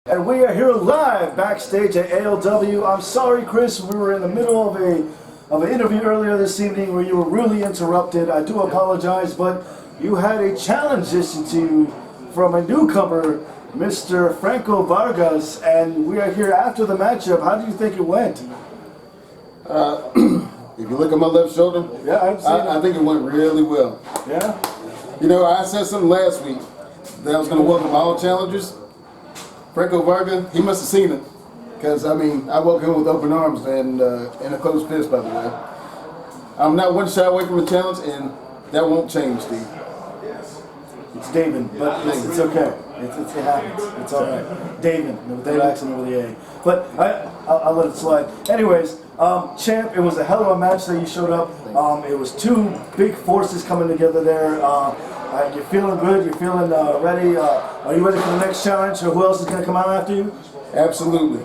And we are here live backstage at ALW. I'm sorry, Chris, we were in the middle of an interview earlier this evening where you were really interrupted. I do apologize, but you had a challenge issued to you from a newcomer, Mr. Franco Vargas, and we are here after the matchup. How do you think it went? If you look at my left shoulder, Yeah, I think it went really well. Yeah? You know, I said something last week that I was going to welcome all challengers. Franco Vargas, he must have seen it, because I mean, I welcome him with open arms and a closed fist, by the way. I'm not one shot away from a challenge, and that won't change, Steve. It's Daven, but it's okay. It happens. It's all right. Daven, with the accent over the A. But I'll let it slide. Anyways, champ, it was a hell of a match that you showed up. It was two big forces coming together there. You're feeling good. You're feeling ready. Are you ready for the next challenge, or who else is going to come out after you? Absolutely.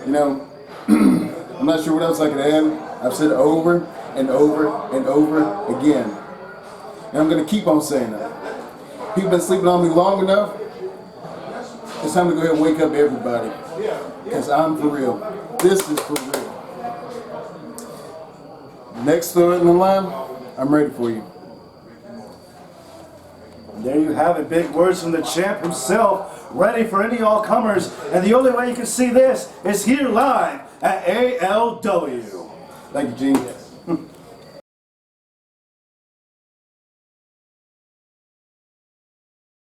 You know, I'm not sure what else I could add. I've said it over and over and over again. And I'm going to keep on saying that. People have been sleeping on me long enough. It's time to go ahead and wake up everybody. Because I'm for real. This is for real. Next story in the line, I'm ready for you. There you have it. Big words from the champ himself. Ready for any all-comers. And the only way you can see this is here live at ALW. Thank you, Gene.